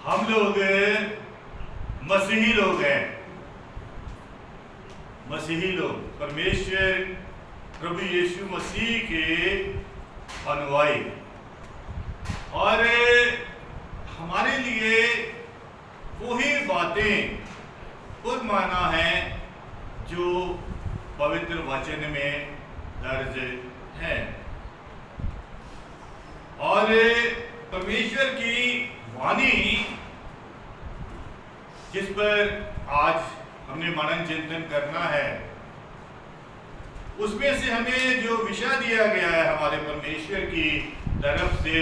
हम लोग मसीही लोग हैं। मसीही लोग परमेश्वर प्रभु यीशु मसीह के अनुयायी, और हमारे लिए वही बातें खुद माना है जो पवित्र वचन में दर्ज है। और परमेश्वर की वाणी जिस पर आज हमने मनन चिंतन करना है, उसमें से हमें जो विषय दिया गया है हमारे परमेश्वर की तरफ से,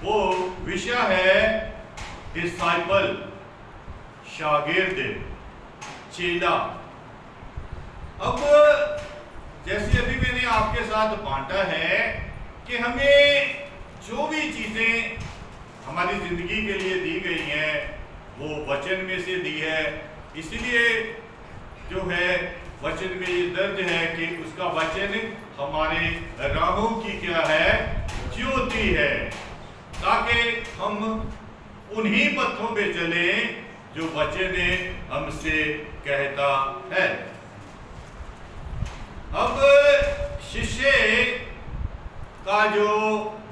वो विषय है डिसाइपल, शागिर्द, चेला। अब जैसे अभी मैंने आपके साथ बांटा है कि हमें जो भी चीजें हमारी जिंदगी के लिए दी गई हैं वो वचन में से दी है। इसलिए जो है वचन में ये दर्ज है कि उसका वचन हमारे राहों की क्या है, ज्योति है, ताकि हम उन्हीं पथों पे चले जो वचन हमसे कहता है। अब शिष्य का जो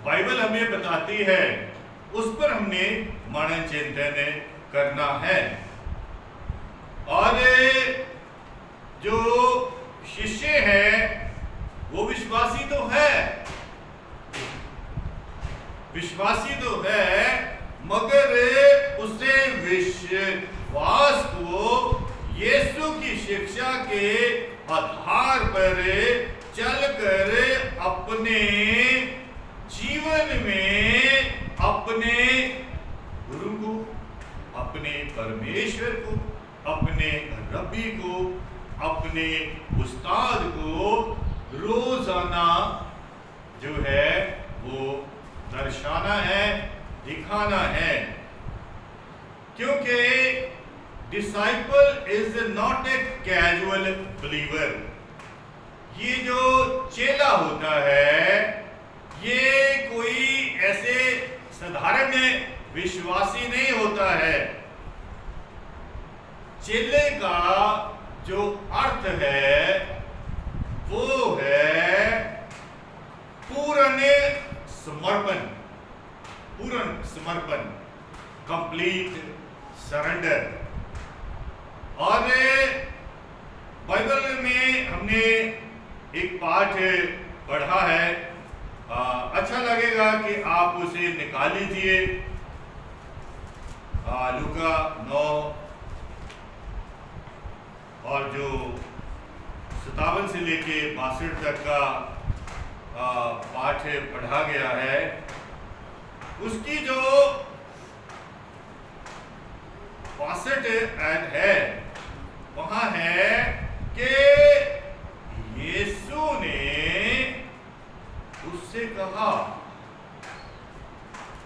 बाइबल हमें बताती है उस पर हमने मनन चिंतन करना है। और जो शिष्य है वो विश्वासी तो है, विश्वासी तो है, मगर उसे विश्वास को यीशु की शिक्षा के आधार पर चलकर अपने जीवन में अपने गुरु को, अपने परमेश्वर को, अपने रब्बी को, अपने उस्ताद को रोजाना जो है वो दर्शाना है, दिखाना है। क्योंकि disciple is not a casual believer. ये जो चेला होता है ये कोई ऐसे साधारण विश्वासी नहीं होता है। चेले का जो अर्थ है वो है पूर्ण समर्पण, पूर्ण समर्पण, कंप्लीट सरेंडर। और बाइबल में हमने एक पाठ पढ़ा है, अच्छा लगेगा कि आप उसे निकाल लीजिए। लूका 9 और जो 57 से लेके 62 तक का पाठ पढ़ा गया है, उसकी जो 62 है वहां है कि यीशु ने उससे कहा,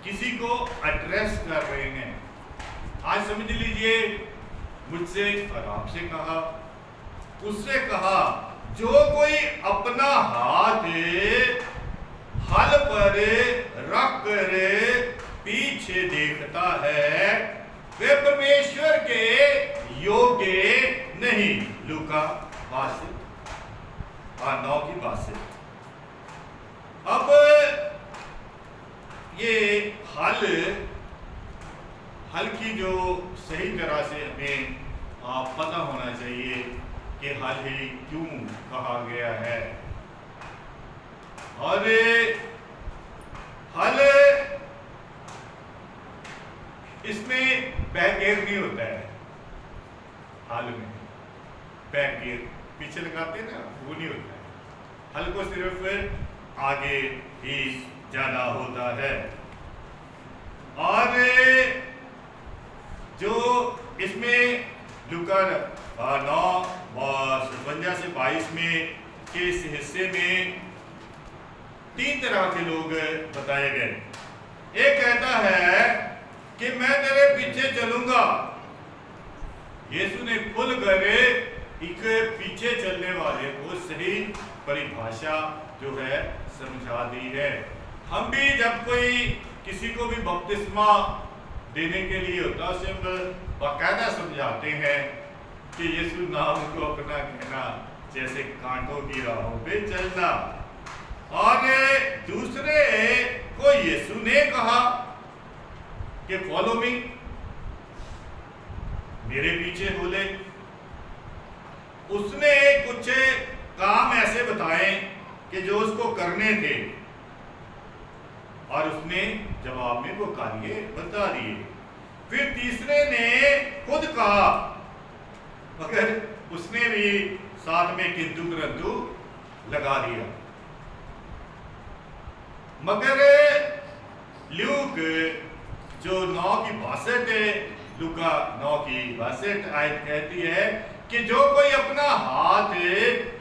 किसी को एड्रेस कर रहे हैं। आज समझ लीजिए, मुझसे और आपसे कहा, उससे कहा, जो कोई अपना हाथ हल पर रख कर पीछे देखता है वे परमेश्वर के योग्य नहीं। लूका 9 की 62। अब ये हल की जो सही तरह से हमें पता होना चाहिए कि हल ही क्यों कहा गया है। और हल इसमें बैक गियर नहीं होता है। हल में बैक गियर पीछे लगाते हैं ना, वो नहीं होता है। हल को सिर्फ आगे ही जाना होता है। और जो इसमें लूका 9 57 से 22 में के इस हिस्से में 3 तरह के लोग बताए गए। एक कहता है कि मैं तेरे पीछे चलूंगा। यीशु ने खुल कर एक पीछे चलने वाले को सही परिभाषा जो है समझा दी है। हम भी जब कोई किसी को भी बपतिस्मा देने के लिए होता, सिर्फ बाकायदा समझाते हैं कि यीशु नाम को अपना कहना जैसे कांटों की राहों पे चलना। और दूसरे को यीशु ने कहा कि फॉलो मी, मेरे पीछे हो ले। उसने कुछ काम ऐसे बताए कि जो उसको करने थे, और उसने जवाब में वो कार्य बता दिए। फिर तीसरे ने खुद कहा, मगर उसने भी साथ में किंतु परंतु लगा दिया। मगर ल्यूक जो 9 की 62 लूका 9 की 62 आयत कहती है कि जो कोई अपना हाथ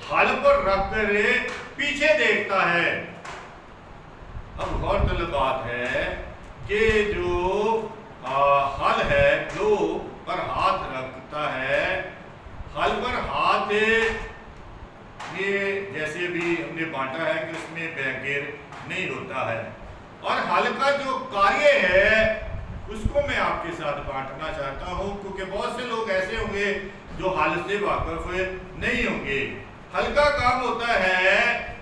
हल पर रखकर पीछे देखता है। अब गौरतलब बात है कि जो हल है, जो पर हाथ रखता है, हल पर हाथ, ये जैसे भी हमने बांटा है कि उसमें बैगेर नहीं होता है। और हल का जो कार्य है उसको मैं आपके साथ बांटना चाहता हूं, क्योंकि बहुत से लोग ऐसे होंगे जो हल से वाकिफ नहीं होंगे। हल का काम होता है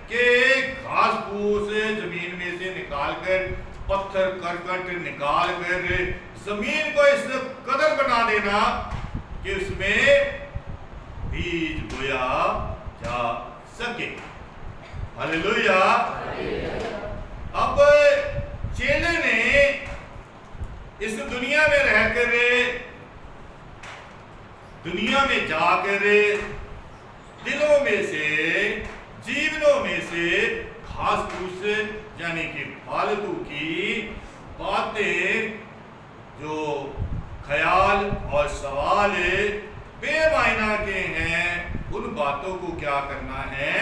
कि घास फूस जमीन में से निकालकर, पत्थर करकट निकालकर जमीन को इस कदर बना देना कि उसमें बीज बोया जा सके। हालेलुया। अब चेले ने इस दुनिया में रहकर, दुनिया में जाकर दिलों में से, जीवनों में से घास फूस यानी कि फालतू की बातें, जो ख्याल और सवाल बेमायना के हैं, उन बातों को क्या करना है,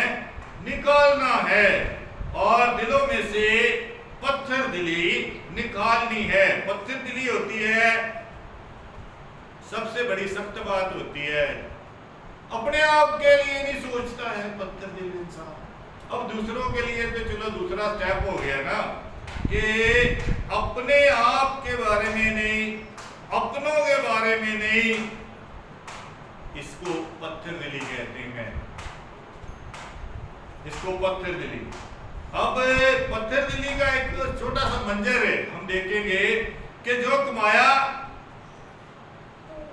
निकालना है। और दिलों में से पत्थर दिली निकालनी है। पत्थर दिली होती है, सबसे बड़ी सख्त बात होती है, अपने आप के लिए नहीं सोचता है पत्थर दिल इंसान। अब दूसरों के लिए तो चलो दूसरा स्टेप हो गया ना, कि अपने आप के बारे में नहीं, अपनों के बारे में नहीं, इसको पत्थर दिली कहते हैं, इसको पत्थर दिली। अब पत्थर दिली का एक छोटा सा मंजर है, हम देखेंगे कि जो कमाया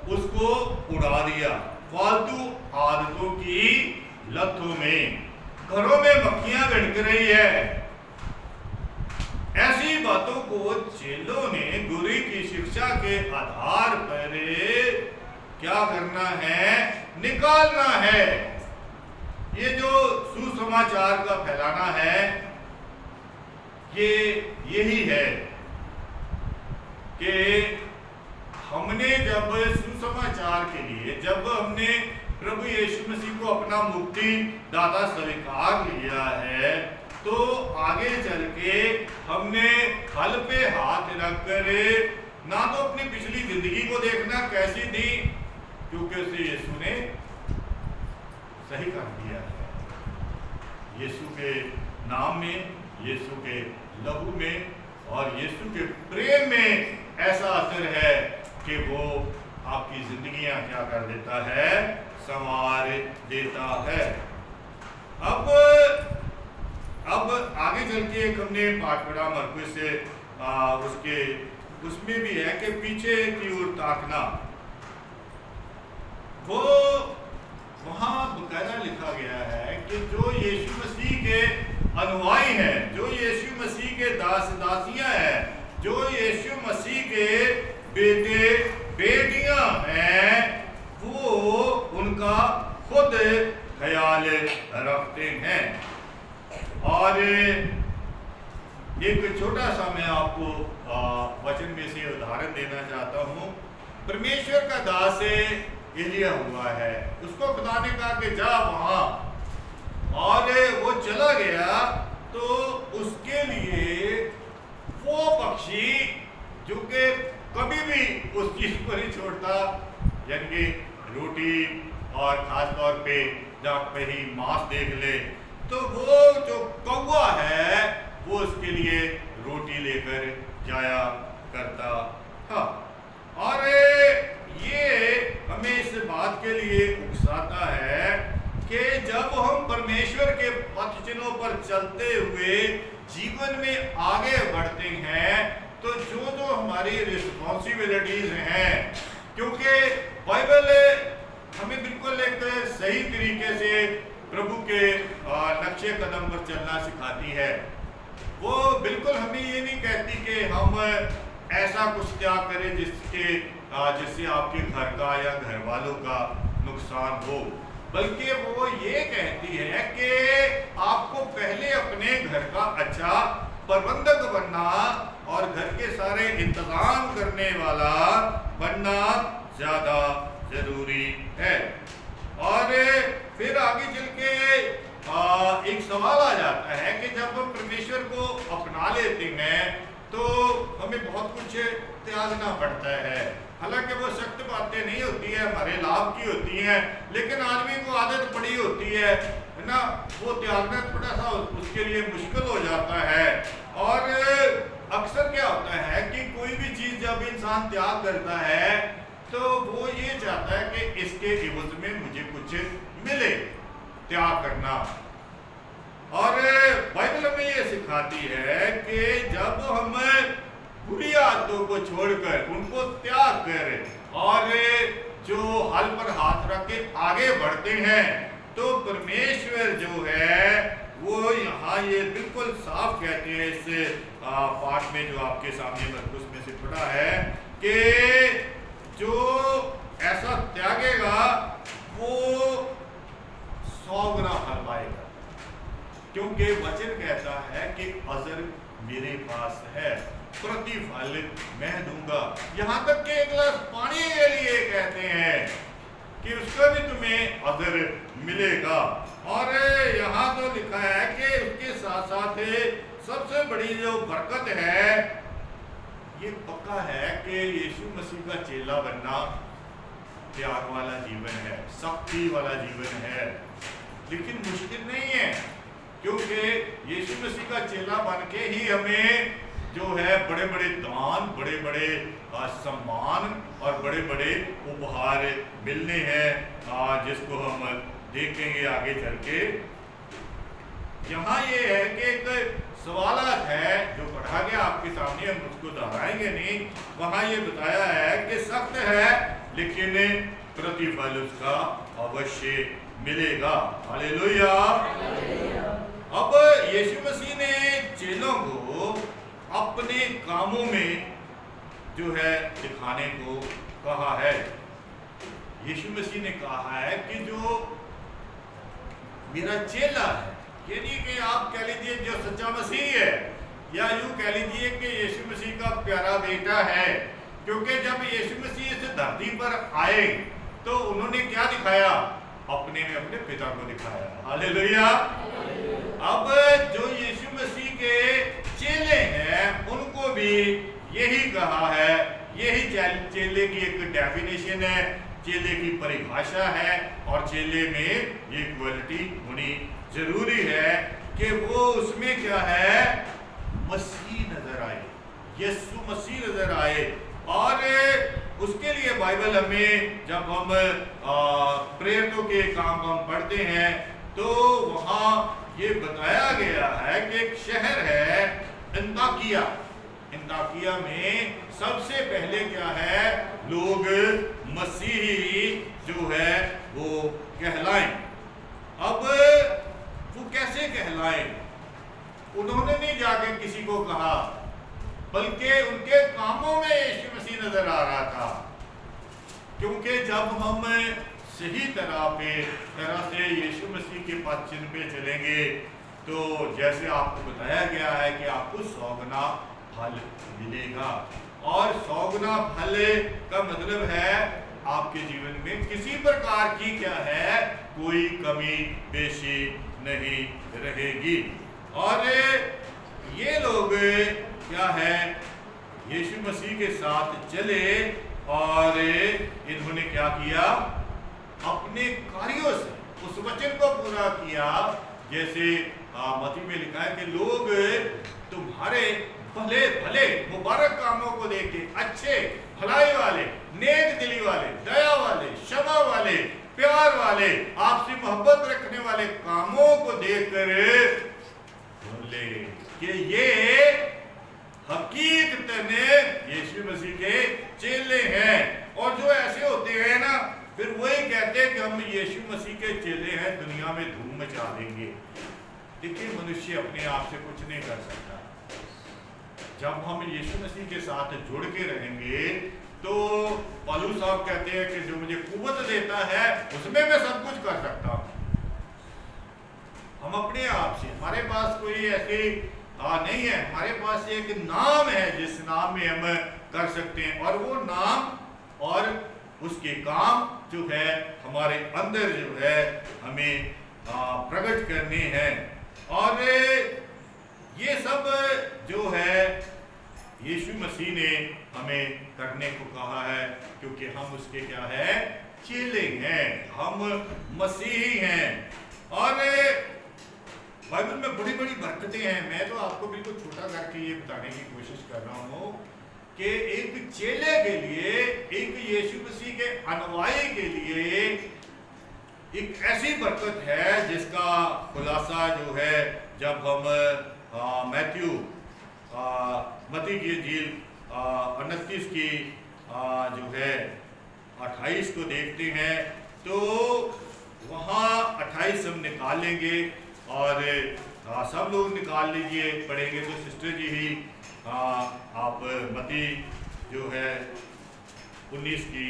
उसको उड़ा दिया फालतू आदतों की लतों में, घरों में मक्खियां भिड़क रही है। ऐसी बातों को चेलों ने गुरु की शिक्षा के आधार पर क्या करना है, निकालना है। ये जो सुसमाचार का फैलाना है, ये यही है कि हमने जब सुसमाचार के लिए, जब हमने प्रभु यीशु मसीह को अपना मुक्ति दाता स्वीकार लिया है, तो आगे चल के हमने हल पे हाथ रखकर ना तो अपनी पिछली जिंदगी को देखना कैसी थी, क्योंकि उसे यीशु ने सही कर दिया है। यीशु के नाम में, यीशु के लहू में और यीशु के प्रेम में ऐसा असर है कि वो आपकी जिंदगियां क्या कर देता है, संवार देता है। अब आगे चल के एक हमने पाठ पढ़ा मरकुस से, उसमें भी है कि पीछे की ओर ताकना। वो वहां बकायदा लिखा गया है कि जो यीशु मसीह के अनुयायी हैं, जो यीशु मसीह के दास दासियां हैं, जो यीशु मसीह के बेटे बेटियां हैं, वो उनका खुद ख्याल रखते हैं। और एक छोटा सा मैं आपको वचन में से उदाहरण देना चाहता हूँ। परमेश्वर का दास एलिया हुआ है, उसको खुदा ने कहा कि जा वहां, और वो चला गया। तो उसके लिए वो पक्षी जो कि कभी भी उस चीज को नहीं छोड़ता, यानी रोटी और खास तौर पे जब कहीं मांस देख ले तो वो जो कौवा है वो उसके लिए रोटी लेकर जाया करता हाँ, और ये हमें इस बात के लिए उकसाता है कि जब हम परमेश्वर के पथ चिन्हों पर चलते हुए जीवन में आगे बढ़ते हैं तो जो हमारी रिस्पॉन्सिबिलिटीज हैं, क्योंकि बाइबल हमें बिल्कुल एक सही तरीके से प्रभु के नक्शे कदम पर चलना सिखाती है। वो बिल्कुल हमें ये नहीं कहती कि हम ऐसा कुछ त्याग करें जिससे आपके घर का या घर वालों का नुकसान हो, बल्कि वो ये कहती है कि आपको पहले अपने घर का अच्छा प्रबंधक बनना और घर के सारे इंतजाम करने वाला बनना ज्यादा जरूरी है। और फिर आगे चल के एक सवाल आ जाता है कि जब हम परमेश्वर को अपना लेते हैं तो हमें बहुत कुछ त्यागना पड़ता है। हालांकि वो सख्त बातें नहीं होती है, हमारे लाभ की होती हैं, लेकिन आदमी को आदत पड़ी होती है ना, वो त्यागना थोड़ा सा उसके लिए मुश्किल हो जाता है। और अक्सर क्या होता है कि कोई भी चीज जब इंसान त्याग करता है तो वो ये चाहता है कि इसके एवज में मुझे कुछ मिले, त्याग करना। और बाइबल हमें ये सिखाती है कि जब हम बुरी आदतों को छोड़कर उनको त्याग कर और जो हल पर हाथ रख के आगे बढ़ते हैं तो परमेश्वर जो है वो यहाँ ये बिल्कुल साफ कहते हैं इस पाठ में जो आपके सामने मरकुस में से पढ़ा है कि जो ऐसा त्यागेगा वो 100 गुना फल पाएगा, क्योंकि वचन कहता है कि अजर मेरे पास है, प्रतिफल मैं दूंगा। यहां तक कि एक गिलास पानी के लिए कहते हैं कि उसका भी तुम्हें अजर मिलेगा। और यहाँ तो लिखा है कि उसके साथ साथ सबसे बड़ी जो बरकत है ये पक्का है कि यीशु मसीह का चेला बनना त्याग वाला जीवन है, सख्ती वाला जीवन है, लेकिन मुश्किल नहीं है, क्योंकि यीशु मसीह का चेला बन के ही हमें जो है बड़े बड़े दान, बड़े बड़े सम्मान और बड़े बड़े उपहार मिलने हैं, जिसको हम देखेंगे आगे चल के। यहाँ ये है कि एक सवालात है जो पढ़ा गया आपके सामने, हम उसको दोहराएंगे नहीं। वहाँ ये बताया है कि सख्त है लेकिन प्रतिफल उसका अवश्य मिलेगा। हालेलुया। अब यीशु मसीह ने चेलों को अपने कामों में जो है दिखाने को कहा है। यीशु मसीह ने कहा है कि जो मेरा चेला है, यानी कि आप कह लीजिए जो सच्चा मसीह है, या यूं कह लीजिए कि यीशु मसीह का प्यारा बेटा है, क्योंकि जब यीशु मसीह इस धरती पर आए तो उन्होंने क्या दिखाया? अपने में अपने पिता को दिखाया। हालेलुया। अब जो यीशु मसीह के चेले हैं उनको भी यही कहा है, यही चेले की एक डेफिनेशन है, चेले की परिभाषा है, और चेले में ये क्वालिटी होनी जरूरी है कि वो उसमें क्या है? मसीह नजर आए, यीशु मसीह नजर आए। और उसके लिए बाइबल हमें जब हम प्रेरितों के काम हम पढ़ते हैं तो वहाँ ये बताया गया है कि एक शहर है अंताकिया। अंताकिया में सबसे पहले क्या है? लोग मसीही जो है वो कहलाएं। अब वो कैसे कहलाएं? उन्होंने नहीं जाके किसी को कहा, बल्कि उनके कामों में यीशु मसीह नजर आ रहा था। क्योंकि जब हम सही तरह से यीशु मसीह के पथ चिन्ह पे चलेंगे तो जैसे आपको बताया गया है कि आपको 100 गुना फल मिलेगा। और 100 गुना फल का मतलब है आपके जीवन में किसी प्रकार की क्या है? कोई कमी पेशी नहीं रहेगी। और ये लोग क्या है? यीशु मसीह के साथ चले और इन्होंने क्या किया? अपने कार्यों से उस वचन को पूरा किया। जैसे मत्ती में लिखा है कि लोग तुम्हारे भले भले मुबारक कामों को देख के, अच्छे भलाई वाले, नेक दिली वाले, दया वाले, क्षमा वाले, प्यार वाले, आपसी मोहब्बत रखने वाले कामों को देखकर बोले कि ये हकीकतन यीशु मसीह के चेले हैं। और जो ऐसे होते हैं ना, फिर वही कहते हैं कि हम यीशु मसीह के चेले हैं, दुनिया में धूम मचा देंगे। देखिए, मनुष्य अपने आप से कुछ नहीं कर सकता। जब हम यीशु मसीह के साथ जुड़ के रहेंगे तो पौलुस साहब कहते हैं कि जो मुझे कुव्वत देता है उसमें मैं सब कुछ कर सकता हूँ। हम अपने आप से, हमारे पास कोई ऐसी नहीं है, हमारे पास एक नाम है जिस नाम में हम कर सकते हैं, और वो नाम और उसके काम जो है हमारे अंदर जो है हमें प्रकट करने हैं। और ये सब जो है यीशु मसीह ने हमें करने को कहा है, क्योंकि हम उसके क्या है, चेले हैं, हम मसीही हैं। और बाइबल में बड़ी बड़ी बरकतें हैं। मैं तो आपको बिल्कुल छोटा करके ये बताने की कोशिश कर रहा हूँ कि एक चेले के लिए, एक यीशु मसीह के अनुयायी के लिए एक ऐसी बरकत है जिसका खुलासा जो है जब हम मत्ती की इंजील 29 की जो है 28 को देखते हैं, तो वहाँ 28 हम निकाल लेंगे और सब लोग निकाल लीजिए, पढ़ेंगे तो सिस्टर जी ही आप मत्ती जो है 19 की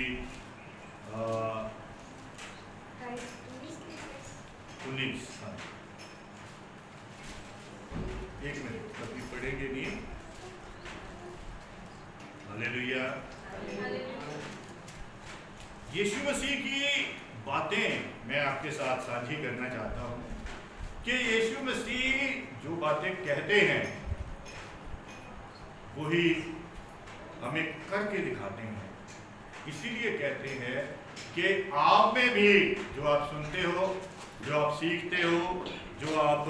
19 एक मिनट, कभी पढ़ेंगे नहीं। हालेलुया। यीशु मसीह की बातें मैं आपके साथ साझी करना चाहता हूँ कि यीशु मसीह जो बातें कहते हैं वही हमें करके दिखाते हैं। इसीलिए कहते हैं कि आप में भी जो आप सुनते हो, जो आप सीखते हो, जो आप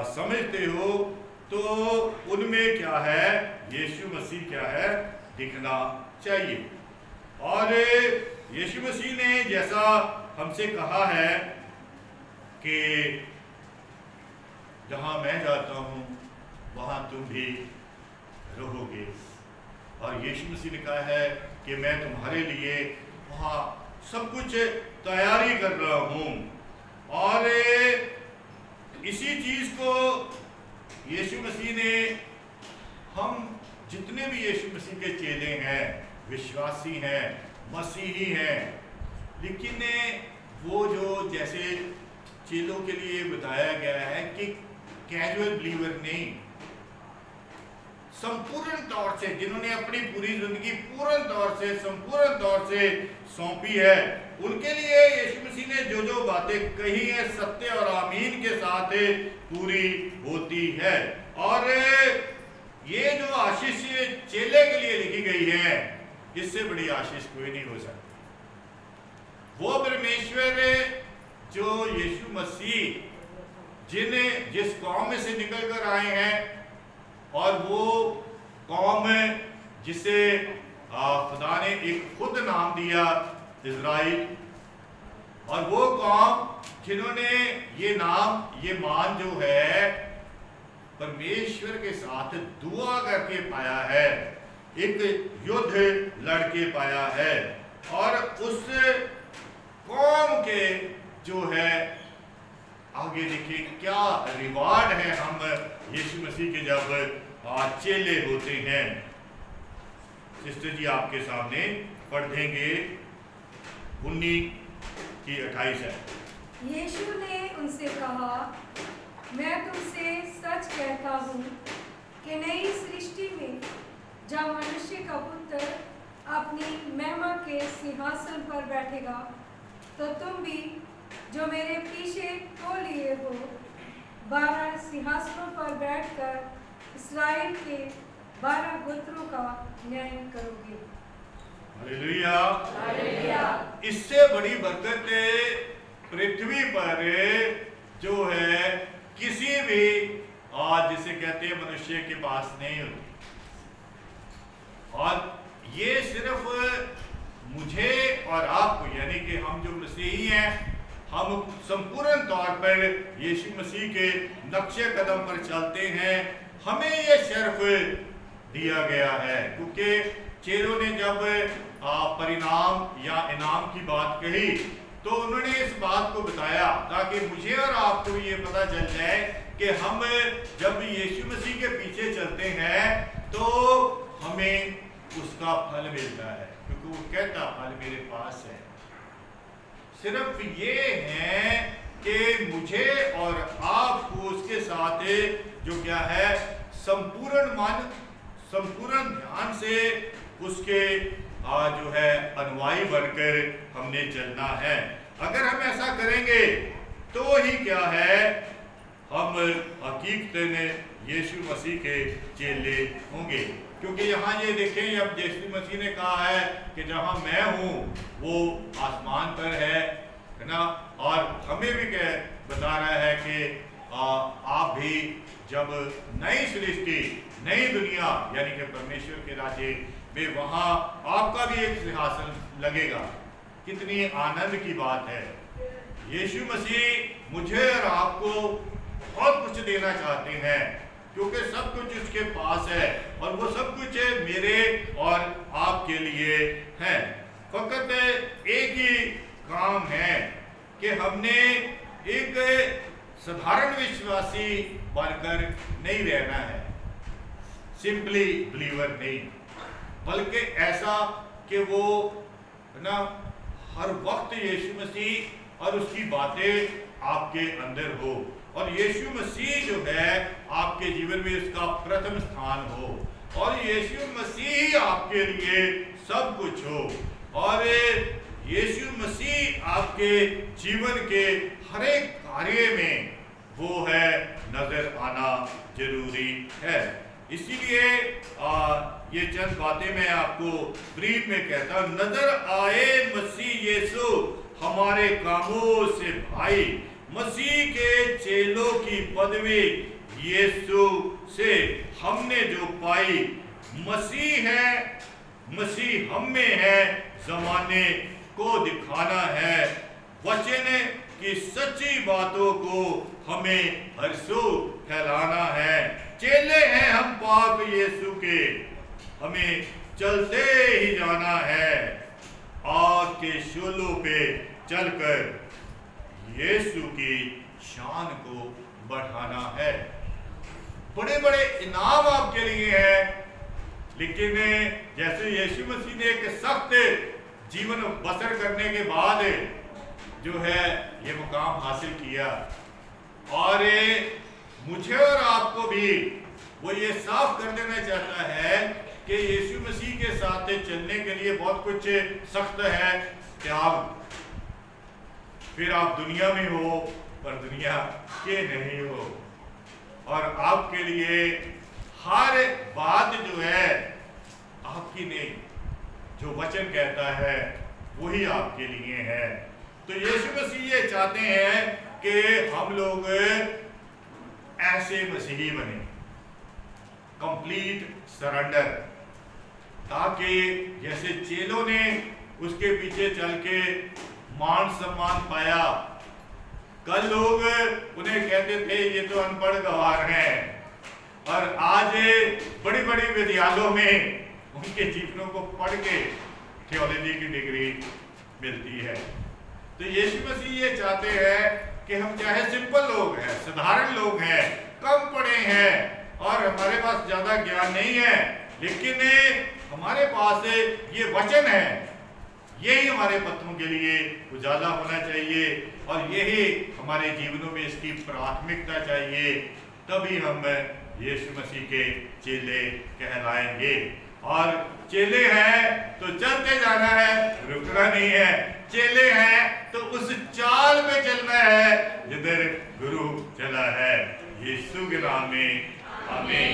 समझते हो, तो उनमें क्या है, यीशु मसीह क्या है, दिखना चाहिए। और यीशु मसीह ने जैसा हमसे कहा है कि जहाँ मैं जाता हूँ वहाँ तुम भी रहोगे, और यीशु मसीह ने कहा है कि मैं तुम्हारे लिए वहाँ सब कुछ तैयारी कर रहा हूँ। और इसी चीज़ को यीशु मसीह ने, हम जितने भी यीशु मसीह के चेले हैं, विश्वासी हैं, मसीही हैं, लेकिन वो जो जैसे चेलों के लिए बताया गया है कि कैजुअल बिलीवर नहीं, संपूर्ण तौर से जिन्होंने अपनी पूरी जिंदगी पूर्ण तौर से, संपूर्ण तौर से सौंपी है, उनके लिए यीशु मसीह ने जो जो बातें कही है सत्य और आमीन के साथ पूरी होती है। और ये जो आशीष चेले के लिए लिखी गई है, इससे बड़ी आशीष कोई नहीं हो सकती। वो परमेश्वर जो यीशु मसीह जिस कौम में से निकल कर आए हैं, और वो कौम जिसे खुदा ने एक खुद नाम दिया इज़राइल, और वो कौम जिन्होंने ये नाम, ये मान जो है परमेश्वर के साथ दुआ करके पाया है, एक युद्ध लड़के पाया है। और उस कौम के जो है आगे देखिए क्या रिवार्ड है हम यीशु मसीह के जब चेले होते हैं। सिस्टर जी आपके सामने पढ़ देंगे 19 की 28 है। यीशु ने उनसे कहा, मैं तुमसे सच कहता हूँ कि नई सृष्टि में जब मनुष्य का पुत्र अपनी महिमा के सिंहासन पर बैठेगा, तो तुम भी जो मेरे पीछे हो लिए हो 12 सिंहासनों पर बैठकर इस्राएल के 12 गोत्रों का न्याय करोगे। हालेलुया। हालेलुया। इससे बड़ी बरकत पृथ्वी पर जो है किसी भी आज जिसे कहते हैं मनुष्य के पास नहीं होती। और ये सिर्फ मुझे और आपको, यानी कि हम जो मसीही हैं, हम संपूर्ण तौर पर यीशु मसीह के नक्शे कदम पर चलते हैं, हमें ये शर्फ दिया गया है। क्योंकि चेलों ने जब परिणाम या इनाम की बात कही तो उन्होंने इस बात को बताया ताकि मुझे और आपको ये पता चल जाए कि हम जब यीशु मसीह के पीछे चलते हैं तो हमें उसका फल मिलता है, क्योंकि वो कहता फल मेरे पास है। सिर्फ ये है कि मुझे और आपको उसके साथ जो क्या है, संपूर्ण मन, संपूर्ण ध्यान से उसके जो है अनुयायी बनकर हमने चलना है। अगर हम ऐसा करेंगे तो ही क्या है, हम हकीकतन यीशु मसीह के चेले होंगे। क्योंकि यहाँ ये देखें, अब यीशु मसीह ने कहा है कि जहाँ मैं हूँ वो आसमान पर है ना, और हमें भी बता रहा है कि आप भी जब नई सृष्टि, नई दुनिया यानी कि परमेश्वर के राज्य में, वहाँ आपका भी एक सिंहासन लगेगा। कितनी आनंद की बात है। यीशु मसीह मुझे और आपको बहुत कुछ देना चाहते हैं, क्योंकि सब कुछ उसके पास है और वो सब कुछ मेरे और आपके लिए है। फकत एक ही काम है कि हमने एक साधारण विश्वासी बनकर नहीं रहना है, सिंपली बिलीवर नहीं, बल्कि ऐसा कि वो ना हर वक्त यीशु मसीह और उसकी बातें आपके अंदर हो, और यीशु मसीह जो है आपके जीवन में उसका प्रथम स्थान हो, और यीशु मसीह ही आपके लिए सब कुछ हो, और यीशु मसीह आपके जीवन के हर एक कार्य में वो है नजर आना जरूरी है। इसीलिए ये चंद बातें मैं आपको ब्रीफ में कहता हूं। नजर आए मसीह यीशु हमारे कामों से भाई, मसीह के चेलों की पदवी यीशु से हमने जो पाई। मसीह है, मसीह हम में है, जमाने को दिखाना है, वचन की सच्ची बातों को हमें हरसू फैलाना है। चेले हैं हम पाक यीशु के, हमें चलते ही जाना है, आग के शोलों पे चलकर यीशु की शान को बढ़ाना है। बड़े बड़े इनाम आपके लिए हैं, लेकिन जैसे यीशु मसीह ने एक सख्त जीवन बसर करने के बाद जो है ये मुकाम हासिल किया, और मुझे और आपको भी वो ये साफ कर देना चाहता है कि यीशु मसीह के साथ चलने के लिए बहुत कुछ सख्त है त्याग। फिर आप दुनिया में हो पर दुनिया के नहीं हो, और आपके लिए हर बात जो है आपकी नहीं, जो वचन कहता है वही आपके लिए है। तो यीशु मसीह ये चाहते हैं कि हम लोग ऐसे मसीही बने, कंप्लीट सरेंडर, ताकि जैसे चेलों ने उसके पीछे चल के मान सम्मान पाया, कल लोग उन्हें कहते थे ये तो अनपढ़ गवार हैं, और आज बड़ी बड़ी विद्यालयों में उनके जीवनों को पढ़ के थियोलॉजी की डिग्री मिलती है। तो यीशु मसीह ये चाहते हैं कि हम चाहे सिंपल लोग हैं, साधारण लोग हैं, कम पढ़े हैं और हमारे पास ज्यादा ज्ञान नहीं है, लेकिन हमारे पास ये वचन है, यही हमारे पत्रों के लिए उजाला होना चाहिए, और यही हमारे जीवनों में इसकी प्राथमिकता चाहिए। तभी हम यीशु मसीह के चेले कहलाएंगे। और चेले हैं तो चलते जाना है, रुकना नहीं है। चेले हैं तो उस चाल में चलना है जिधर गुरु चला है। यीशु के नाम में आमीन।